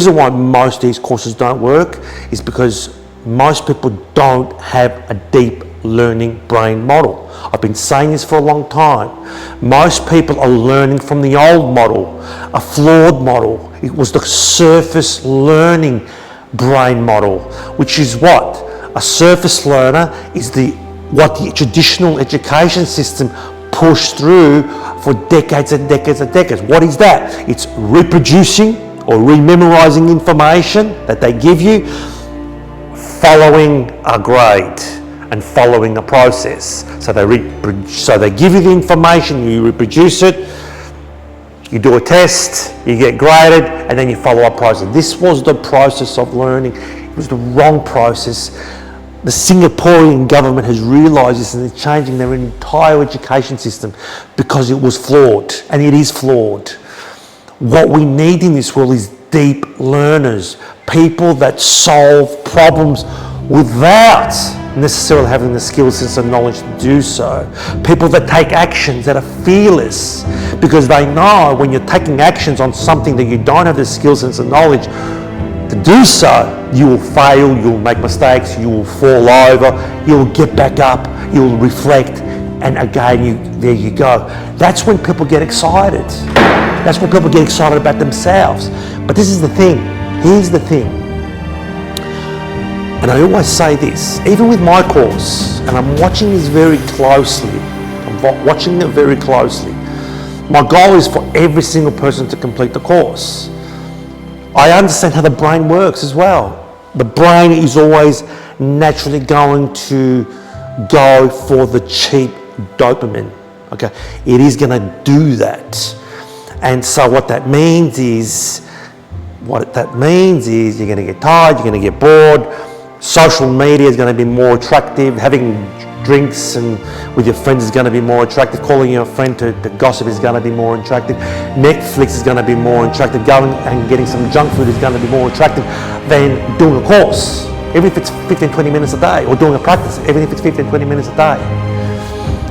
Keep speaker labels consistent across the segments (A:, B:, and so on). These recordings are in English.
A: reason why most of these courses don't work is because most people don't have a deep learning brain model. I've been saying this for a long time. Most people are learning from the old model, a flawed model. It was the surface learning brain model, which is what? A surface learner is what the traditional education system pushed through for decades and decades and decades. What is that? It's reproducing or rememorizing information that they give you, following a grade and following a process. So they give you the information, you reproduce it, you do a test, you get graded, and then you follow a process. This was the process of learning. It was the wrong process. The Singaporean government has realised this and they're changing their entire education system because it was flawed, and it is flawed. What we need in this world is deep learners, people that solve problems without necessarily having the skill sets and knowledge to do so. People that take actions, that are fearless, because they know when you're taking actions on something that you don't have the skill sets and knowledge to do so, you will fail, you'll make mistakes, you will fall over, you'll get back up, you'll reflect, and again, there you go. That's when people get excited. That's when people get excited about themselves. But this is the thing. Here's the thing. And I always say this, even with my course, and I'm watching this very closely. I'm watching it very closely. My goal is for every single person to complete the course. I understand how the brain works as well. The brain is always naturally going to go for the cheap dopamine. Okay, it is going to do that. And so what that means is you're going to get tired, you're going to get bored. Social media is going to be more attractive. Having drinks and with your friends is going to be more attractive. Calling your friend to gossip is going to be more attractive. Netflix is going to be more attractive. Going and getting some junk food is going to be more attractive than doing a course, even if it's 15-20 minutes a day, or doing a practice, even if it's 15-20 minutes a day.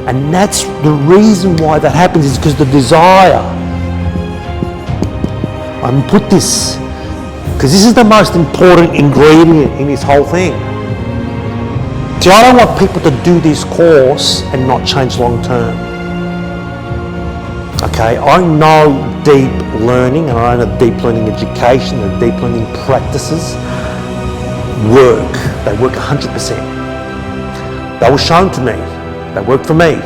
A: And that's the reason why that happens, is because the desire. I'm put this, because this is the most important ingredient in this whole thing. See, I don't want people to do this course and not change long term. Okay, I know deep learning, and I know deep learning education and deep learning practices work. They work 100%. They were shown to me. They work for me.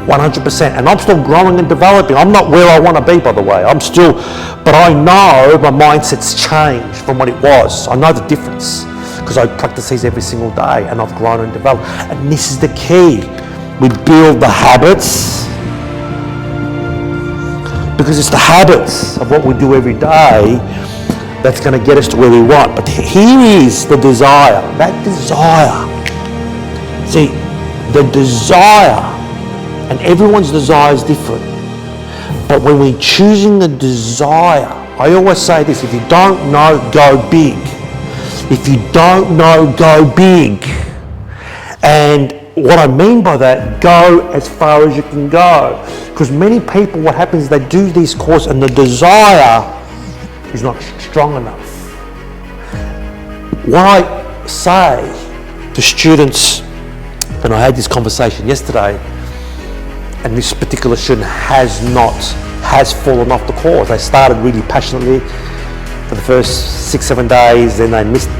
A: 100%, and I'm still growing and developing. I'm not where I want to be, by the way. But I know my mindset's changed from what it was. I know the difference because I practice these every single day, and I've grown and developed. And this is the key. We build the habits, because it's the habits of what we do every day that's going to get us to where we want. But here is the desire. That desire. See, the desire. And everyone's desire is different. But when we're choosing the desire, I always say this: if you don't know, go big. If you don't know, go big. And what I mean by that, go as far as you can go. Because many people, what happens is they do this course and the desire is not strong enough. What I say to students, and I had this conversation yesterday, and this particular student has fallen off the course. They started really passionately for the first 6-7 days, then they missed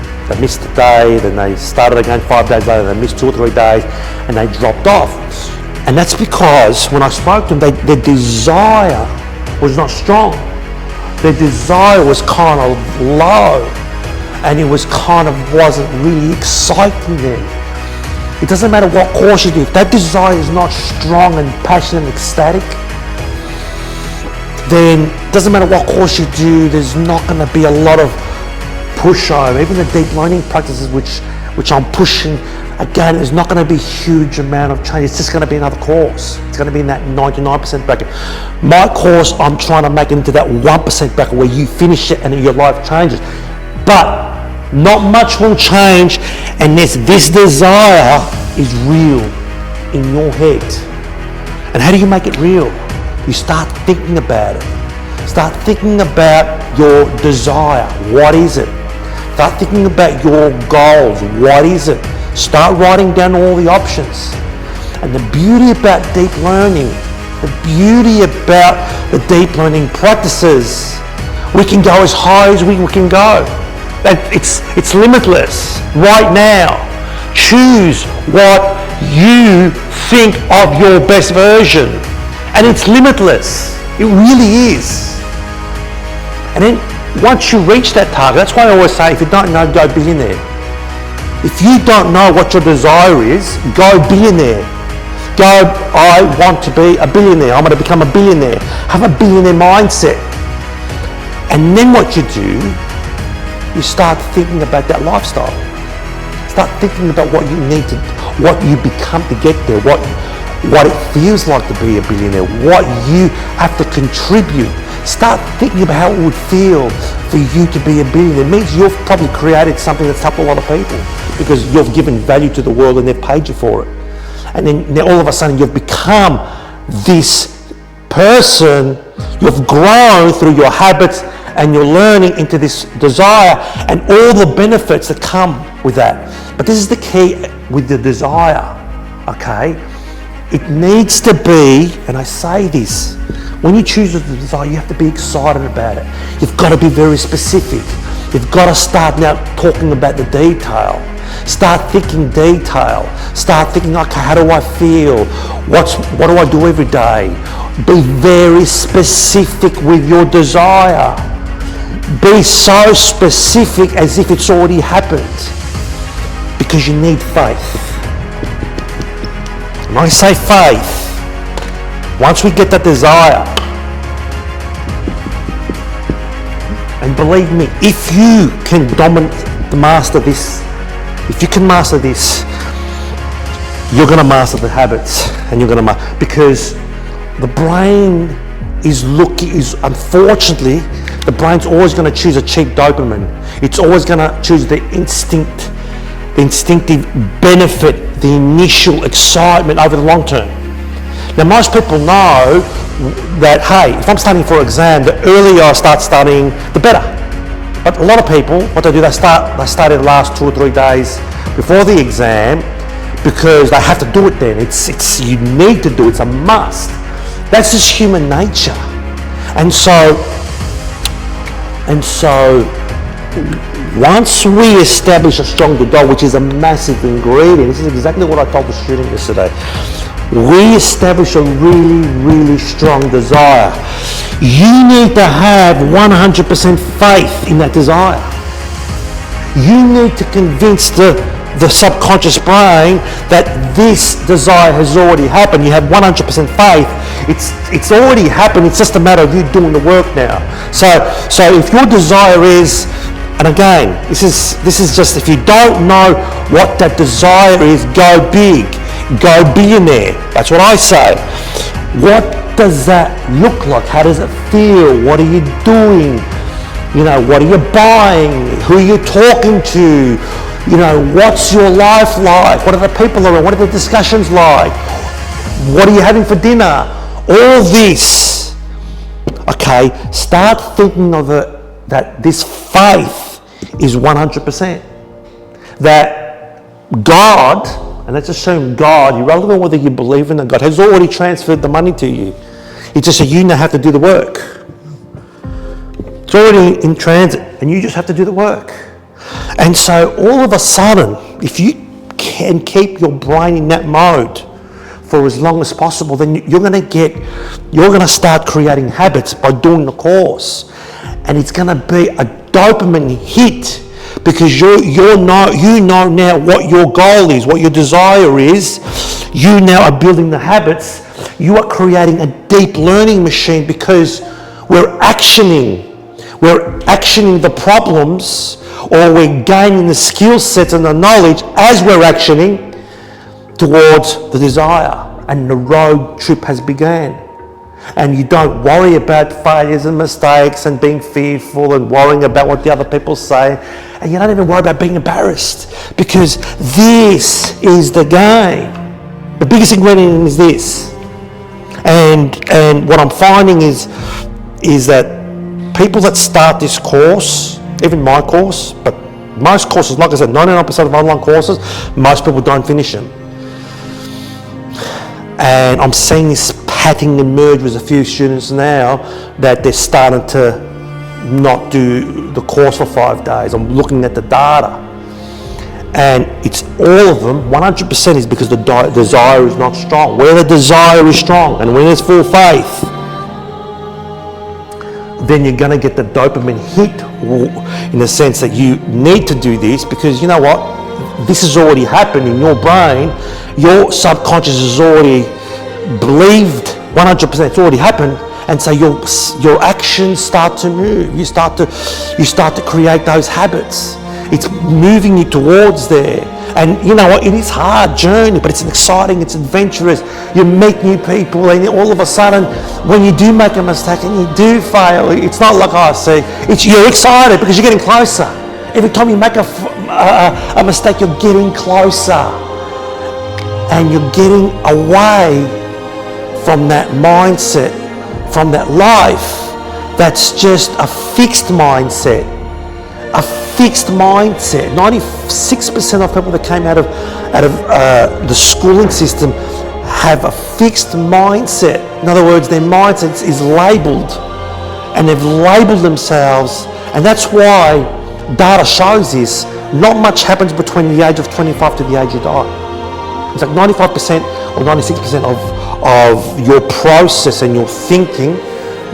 A: a day, then they started again 5 days later, they missed 2 or 3 days, and they dropped off. And that's because when I spoke to them, their desire was not strong. Their desire was kind of low, and it wasn't really exciting them. It doesn't matter what course you do. If that desire is not strong and passionate and ecstatic, then it doesn't matter what course you do, there's not going to be a lot of push over. Even the deep learning practices which I'm pushing, again, there's not going to be a huge amount of change. It's just going to be another course. It's going to be in that 99% bracket. My course, I'm trying to make it into that 1% bracket where you finish it and your life changes. But not much will change unless this desire is real in your head. And how do you make it real? You start thinking about it. Start thinking about your desire. What is it? Start thinking about your goals. What is it? Start writing down all the options. And the beauty about deep learning, the beauty about the deep learning practices, we can go as high as we can go. It's limitless. Right now, choose what you think of your best version. And it's limitless. It really is. And then once you reach that target, that's why I always say, if you don't know, go billionaire. If you don't know what your desire is, go billionaire. Go, I want to be a billionaire. I'm going to become a billionaire. Have a billionaire mindset. And then what you do, you start thinking about that lifestyle. Start thinking about what you need to, what you become to get there, what it feels like to be a billionaire, what you have to contribute. Start thinking about how it would feel for you to be a billionaire. It means you've probably created something that's helped a lot of people because you've given value to the world and they've paid you for it. And then all of a sudden you've become this person, you've grown through your habits and you're learning into this desire and all the benefits that come with that. But this is the key with the desire, okay? It needs to be, and I say this, when you choose the desire, you have to be excited about it. You've got to be very specific. You've got to start now talking about the detail. Start thinking detail. Start thinking, okay, how do I feel? What do I do every day? Be very specific with your desire. Be so specific as if it's already happened. Because you need faith. When I say faith, once we get that desire, and believe me, if you can master this, you're going to master the habits, and you're going to because the brain is unfortunately, the brain's always going to choose a cheap dopamine. It's always going to choose the instinctive benefit, the initial excitement over the long term. Now, most people know that, hey, if I'm studying for an exam, the earlier I start studying, the better. But a lot of people, what they do, they study the last 2 or 3 days before the exam because they have to do it then. You need to do it, it's a must. That's just human nature. And so once we establish a stronger goal, which is a massive ingredient, this is exactly what I told the student yesterday. We establish a really, really strong desire. You need to have 100% faith in that desire. You need to convince the subconscious brain that this desire has already happened. You have 100% faith. It's already happened. It's just a matter of you doing the work now. So if your desire is, and again, this is just, if you don't know what that desire is, go big. Go billionaire. That's what I say. What does that look like? How does it feel? What are you doing? What are you buying? Who are you talking to? What's your life like? What are the people around? What are the discussions like? What are you having for dinner? All this. Okay, start thinking of it, that this faith is 100%. That God, and let's assume God, irrelevant whether you believe in God, has already transferred the money to you. It's just that you now have to do the work. It's already in transit and you just have to do the work. And so all of a sudden, if you can keep your brain in that mode for as long as possible, then you're going to start creating habits by doing the course. And it's going to be a dopamine hit. Because you know now what your goal is, what your desire is. You now are building the habits. You are creating a deep learning machine because we're actioning the problems, or we're gaining the skill sets and the knowledge as we're actioning towards the desire. And the road trip has begun. And you don't worry about failures and mistakes and being fearful and worrying about what the other people say. And you don't even worry about being embarrassed, because this is the game. The biggest ingredient is this. And what I'm finding is is that people that start this course, even my course, but most courses, like I said, 99% of online courses, most people don't finish them. And I'm seeing this pattern emerge with a few students now that they're starting to not do the course for 5 days. I'm looking at the data. And it's all of them, 100% is because the desire is not strong. Where the desire is strong and when there's full faith, then you're going to get the dopamine hit in the sense that you need to do this because you know what? This has already happened in your brain. Your subconscious has already believed 100% it's already happened, and so your actions start to move. You start to create those habits. It's moving you towards there. And you know what, it is a hard journey, but it's exciting, it's adventurous. You meet new people and all of a sudden, when you do make a mistake and you do fail, it's not like I say, you're excited because you're getting closer. Every time you make a mistake, you're getting closer. And you're getting away from that mindset, from that life that's just a fixed mindset. A fixed mindset. 96% of people that came out of the schooling system have a fixed mindset. In other words, their mindset is labelled, and they've labelled themselves, and that's why data shows this. Not much happens between the age of 25 to the age you die. It's like 95% or 96% of your process and your thinking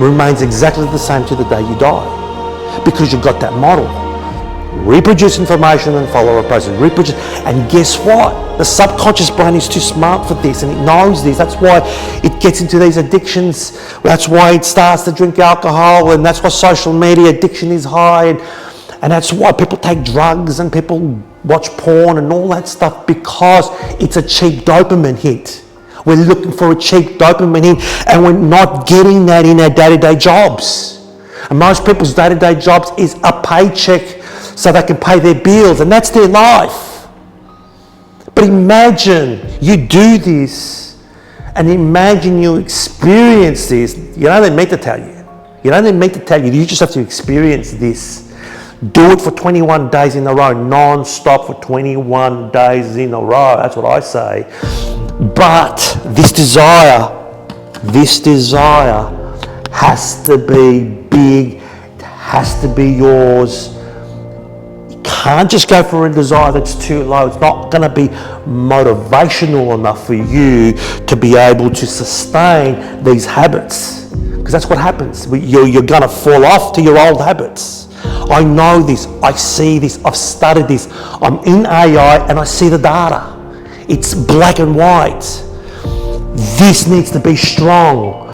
A: remains exactly the same to the day you die, because you've got that model. Reproduce information and follow a process. Reproduce, and guess what? The subconscious brain is too smart for this, and it knows this. That's why it gets into these addictions. That's why it starts to drink alcohol, and that's why social media addiction is high, and that's why people take drugs and people watch porn and all that stuff, because it's a cheap dopamine hit. We're looking for a cheap dopamine hit, and we're not getting that in our day-to-day jobs. And most people's day-to-day jobs is a paycheck so they can pay their bills, and that's their life. But imagine you do this, and imagine you experience this. You don't even mean to tell you. You don't even mean to tell you. You just have to experience this. Do it for 21 days in a row, non-stop for 21 days in a row. That's what I say. But this desire has to be big. It has to be yours. Can't just go for a desire that's too low. It's not going to be motivational enough for you to be able to sustain these habits, because that's what happens. You're going to fall off to your old habits. I know this. I see this. I've studied this. I'm in AI and I see the data. It's black and white. This needs to be strong.